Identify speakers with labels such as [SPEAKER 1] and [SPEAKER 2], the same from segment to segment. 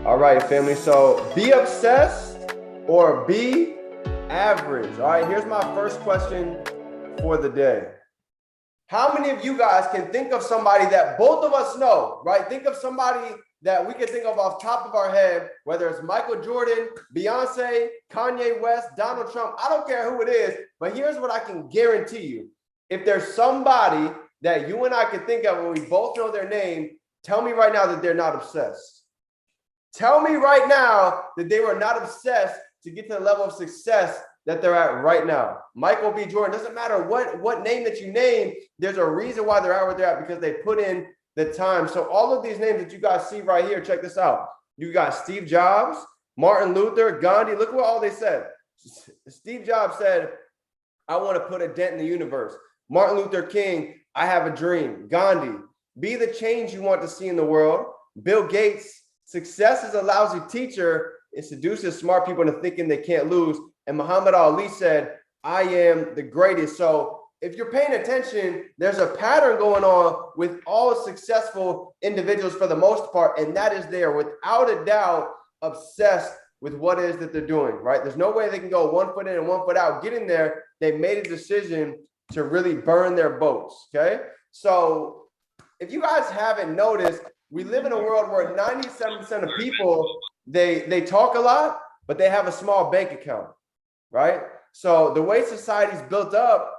[SPEAKER 1] All right, family. So be obsessed or be average. All right, here's my first question for the day. How many of you guys can think of somebody that both of us know, right? Think of somebody that we can think of off top of our head, whether it's Michael Jordan, Beyonce, Kanye West, Donald Trump. I don't care who it is, but here's what I can guarantee you. If there's somebody that you and I can think of and we both know their name, tell me right now that they're not obsessed. Tell me right now that they were not obsessed to get to the level of success that they're at right now. Michael B. Jordan, doesn't matter what name that you name, there's a reason why they're at where they're at, because they put in the time. So all of these names that you guys see right here, check this out. You got Steve Jobs, Martin Luther, Gandhi. Look what all they said. Steve Jobs said, I want to put a dent in the universe. Martin Luther King, I have a dream. Gandhi, be the change you want to see in the world. Bill Gates, success is a lousy teacher. It seduces smart people into thinking they can't lose. And Muhammad Ali said, I am the greatest. So if you're paying attention, there's a pattern going on with all successful individuals for the most part. And that is they're without a doubt obsessed with what it is that they're doing, right? There's no way they can go 1 foot in and 1 foot out. Getting there, they made a decision to really burn their boats, okay? So if you guys haven't noticed, we live in a world where 97% of people, they talk a lot, but they have a small bank account, right? So the way society's built up,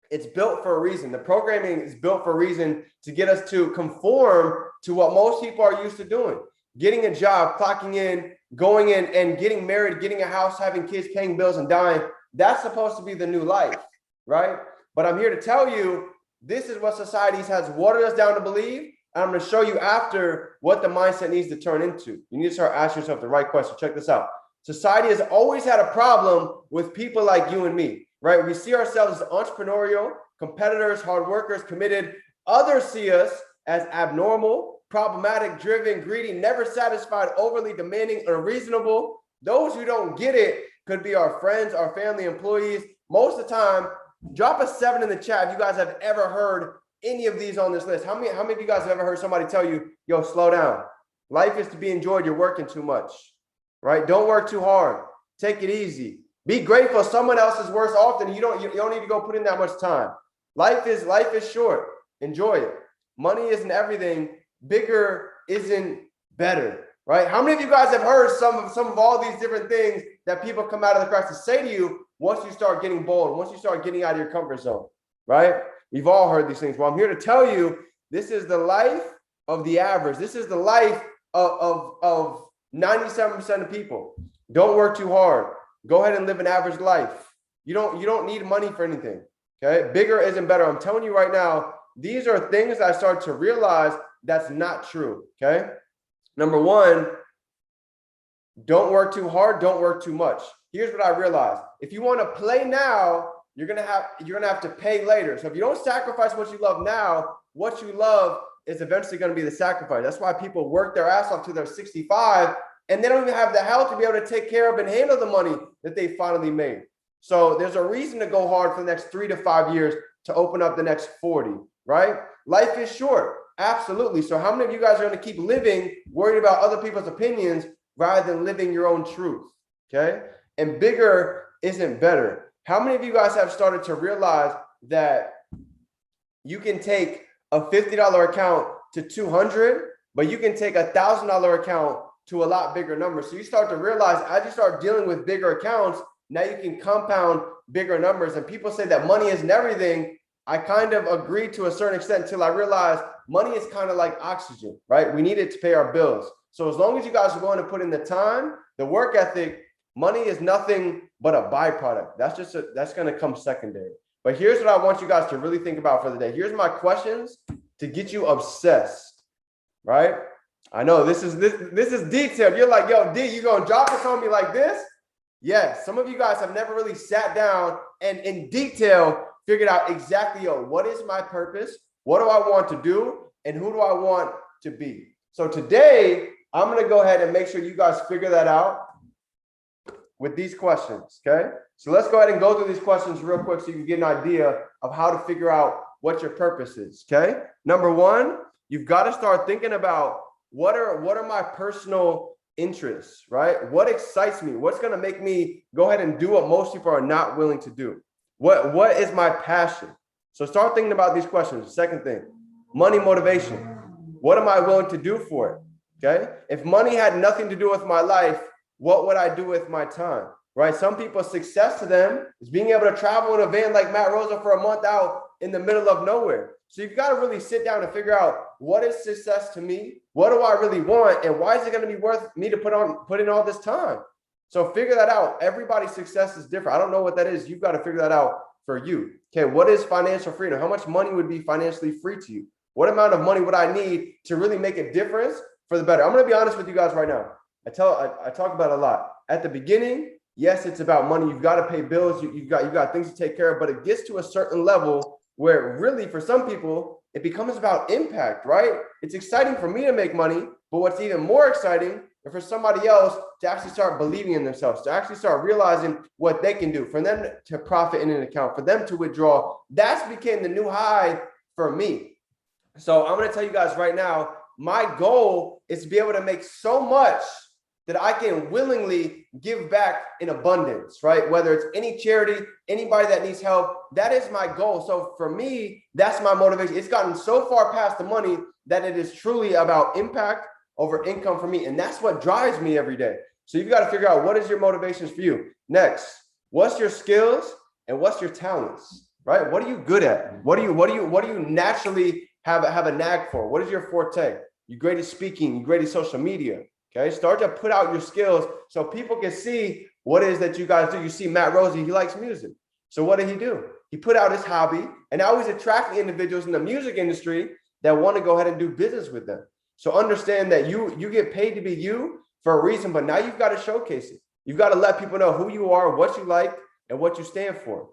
[SPEAKER 1] it's built for a reason. The programming is built for a reason to get us to conform to what most people are used to doing. Getting a job, clocking in, going in and getting married, getting a house, having kids, paying bills and dying. That's supposed to be the new life, right? But I'm here to tell you, this is what society has watered us down to believe. And I'm going to show you after what the mindset needs to turn into. You need to start asking yourself the right question. Check this out. Society has always had a problem with people like you and me, right? We see ourselves as entrepreneurial, competitors, hard workers, committed. Others see us as abnormal, problematic, driven, greedy, never satisfied, overly demanding, unreasonable. Those who don't get it could be our friends, our family, employees. Most of the time, drop a 7 in the chat if you guys have ever heard any of these on this list. How many of you guys have ever heard somebody tell you, yo, slow down. Life is to be enjoyed. You're working too much, right? Don't work too hard. Take it easy. Be grateful someone else is worse off than you. You don't need to go put in that much time. Life is short. Enjoy it. Money isn't everything. Bigger isn't better, right? How many of you guys have heard some of all these different things that people come out of the cracks to say to you once you start getting bold, once you start getting out of your comfort zone, right? We've all heard these things. Well, I'm here to tell you, this is the life of the average. This is the life of 97% of people. Don't work too hard. Go ahead and live an average life. You don't need money for anything. Okay. Bigger isn't better. I'm telling you right now, these are things I start to realize that's not true. Okay. Number one, don't work too hard. Don't work too much. Here's what I realized. If you want to play now, you're gonna have to pay later. So if you don't sacrifice what you love now, what you love is eventually going to be the sacrifice. That's why people work their ass off till they're 65 and they don't even have the health to be able to take care of and handle the money that they finally made. So there's a reason to go hard for the next 3 to 5 years to open up the next 40, right? Life is short. Absolutely. So how many of you guys are going to keep living worried about other people's opinions rather than living your own truth? Okay. And bigger isn't better. How many of you guys have started to realize that you can take a $50 account to 200, but you can take a $1,000 account to a lot bigger numbers? So you start to realize as you start dealing with bigger accounts, now you can compound bigger numbers. And people say that money isn't everything. I kind of agree to a certain extent until I realized money is kind of like oxygen, right? We need it to pay our bills. So as long as you guys are going to put in the time, the work ethic, money is nothing but a byproduct. That's going to come secondary. But here's what I want you guys to really think about for the day. Here's my questions to get you obsessed, right? I know this is detailed. You're like, yo, D, you going to drop this on me like this? Yes. Some of you guys have never really sat down and in detail figured out exactly, yo, what is my purpose? What do I want to do? And who do I want to be? So today, I'm going to go ahead and make sure you guys figure that out with these questions, okay? So let's go ahead and go through these questions real quick so you can get an idea of how to figure out what your purpose is, okay? Number one, you've got to start thinking about what are my personal interests, right? What excites me? What's going to make me go ahead and do what most people are not willing to do? What is my passion? So start thinking about these questions. Second thing, money motivation. What am I willing to do for it? Okay. If money had nothing to do with my life, what would I do with my time? Right. Some people's success to them is being able to travel in a van like Matt Rosa for a month out in the middle of nowhere. So you've got to really sit down and figure out, what is success to me? What do I really want? And why is it going to be worth me to put in all this time? So figure that out. Everybody's success is different. I don't know what that is. You've got to figure that out for you. Okay. What is financial freedom? How much money would be financially free to you? What amount of money would I need to really make a difference for the better? I'm going to be honest with you guys right now. I talk about it a lot. At the beginning, yes, it's about money. You've got to pay bills. You've got things to take care of, but it gets to a certain level where really for some people, it becomes about impact, right? It's exciting for me to make money, but what's even more exciting is for somebody else to actually start believing in themselves, to actually start realizing what they can do, for them to profit in an account, for them to withdraw. That's became the new high for me. So I'm going to tell you guys right now, my goal is to be able to make so much that I can willingly give back in abundance, right? Whether it's any charity, anybody that needs help, that is my goal. So for me, that's my motivation. It's gotten so far past the money that it is truly about impact over income for me. And that's what drives me every day. So you've got to figure out, what is your motivations for you? Next, what's your skills and what's your talents, right? What are you good at? What do you naturally have a knack for? What is your forte? You're great at speaking, you're great at social media. Okay, start to put out your skills so people can see what it is that you guys do. You see Matt Rosie, he likes music. So what did he do? He put out his hobby, and now he's attracting individuals in the music industry that want to go ahead and do business with them. So understand that you get paid to be you for a reason, but now you've got to showcase it. You've got to let people know who you are, what you like, and what you stand for.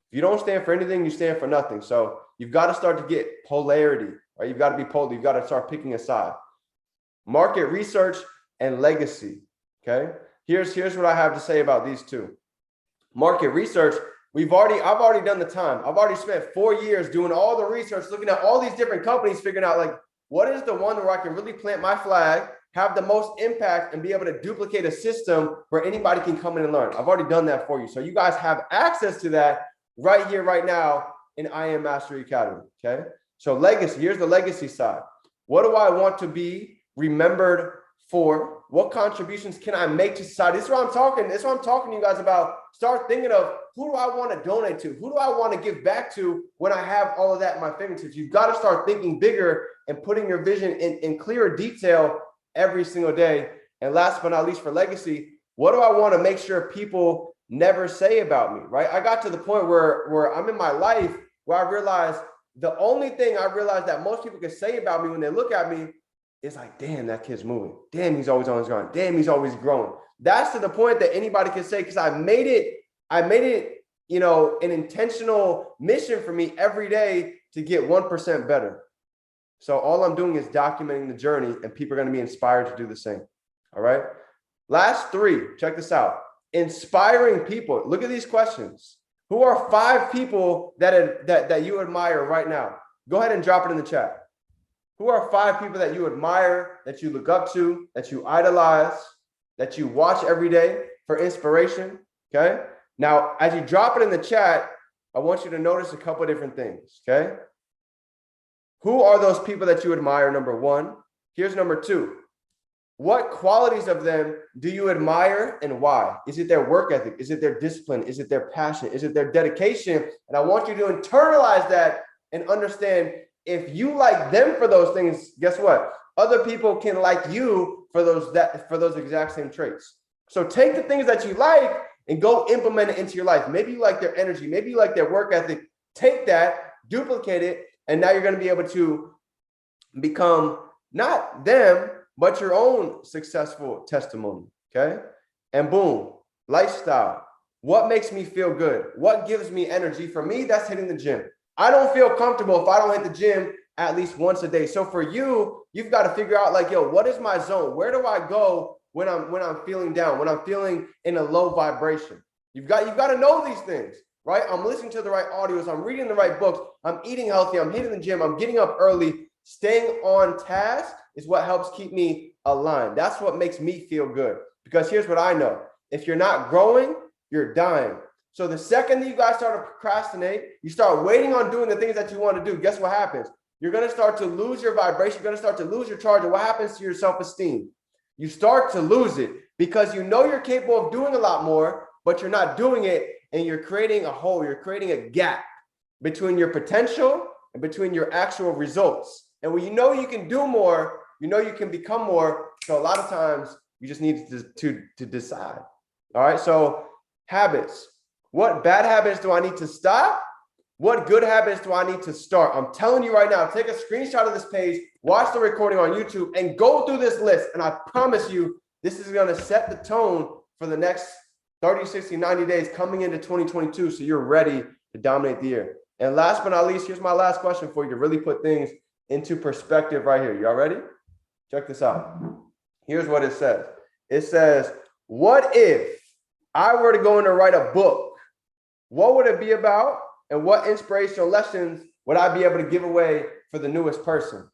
[SPEAKER 1] If you don't stand for anything, you stand for nothing. So you've got to start to get polarity, right? You've got to be polar. You've got to start picking a side. Market research and legacy. Okay. Here's what I have to say about these two. Market research. I've already done the time. I've already spent 4 years doing all the research, looking at all these different companies, figuring out like, what is the one where I can really plant my flag, have the most impact, and be able to duplicate a system where anybody can come in and learn. I've already done that for you. So you guys have access to that right here, right now in I Am Mastery Academy. Okay. So legacy, here's the legacy side. What do I want to be remembered for? What contributions can I make to society? This is what I'm talking. This is what I'm talking to you guys about. Start thinking of, who do I want to donate to? Who do I want to give back to when I have all of that at my fingertips? You've got to start thinking bigger and putting your vision in clearer detail every single day. And last but not least, for legacy, what do I want to make sure people never say about me, right? I got to the point where I'm in my life where I realized the only thing I realized that most people can say about me when they look at me is like, damn, that kid's moving. Damn, he's always on his grind. Damn, he's always growing. That's to the point that anybody can say, because I made it, an intentional mission for me every day to get 1% better. So all I'm doing is documenting the journey, and people are going to be inspired to do the same. All right. Last three, check this out. Inspiring people. Look at these questions. Who are 5 people that you admire right now? Go ahead and drop it in the chat. Who are 5 people that you admire, that you look up to, that you idolize, that you watch every day for inspiration? Okay. Now, as you drop it in the chat, I want you to notice a couple of different things. Okay. Who are those people that you admire? Number 1. Here's number 2. What qualities of them do you admire and why? Is it their work ethic? Is it their discipline? Is it their passion? Is it their dedication? And I want you to internalize that and understand, if you like them for those things, guess what? Other people can like you for those exact same traits. So take the things that you like and go implement it into your life. Maybe you like their energy. Maybe you like their work ethic. Take that, duplicate it, and now you're going to be able to become not them, but your own successful testimony. Okay. And boom, lifestyle. What makes me feel good? What gives me energy? For me, that's hitting the gym. I don't feel comfortable if I don't hit the gym at least once a day. So for you, you've got to figure out like, yo, what is my zone? Where do I go when I'm feeling down, when I'm feeling in a low vibration? You've got to know these things, right? I'm listening to the right audios. I'm reading the right books. I'm eating healthy. I'm hitting the gym. I'm getting up early. Staying on task is what helps keep me aligned. That's what makes me feel good. Because here's what I know. If you're not growing, you're dying. So the second that you guys start to procrastinate, you start waiting on doing the things that you want to do, guess what happens? You're going to start to lose your vibration. You're going to start to lose your charge. And what happens to your self-esteem? You start to lose it because you know you're capable of doing a lot more, but you're not doing it. And you're creating a hole. You're creating a gap between your potential and between your actual results. And when you know you can do more, you know you can become more. So a lot of times you just need to decide. All right. So habits. What bad habits do I need to stop? What good habits do I need to start? I'm telling you right now, take a screenshot of this page, watch the recording on YouTube, and go through this list. And I promise you, this is going to set the tone for the next 30, 60, 90 days coming into 2022. So you're ready to dominate the year. And last but not least, here's my last question for you to really put things into perspective right here. Y'all ready? Check this out. Here's what it says. It says, what if I were to go in and write a book? What would it be about? And what inspirational lessons would I be able to give away for the newest person?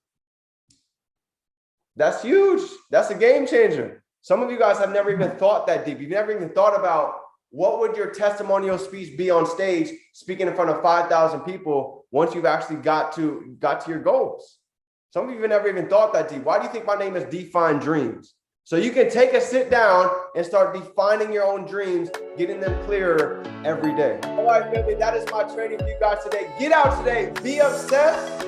[SPEAKER 1] That's huge. That's a game changer. Some of you guys have never even thought that deep. You've never even thought about what would your testimonial speech be on stage, speaking in front of 5,000 people once you've actually got to your goals. Some of you have never even thought that deep. Why do you think my name is Define Dreams? So you can take a sit down and start defining your own dreams, getting them clearer every day. All right, family, that is my training for you guys today. Get out today, be obsessed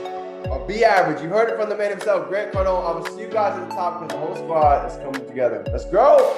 [SPEAKER 1] or be average. You heard it from the man himself, Grant Cardone. I will see you guys at the top because the whole squad is coming together. Let's go.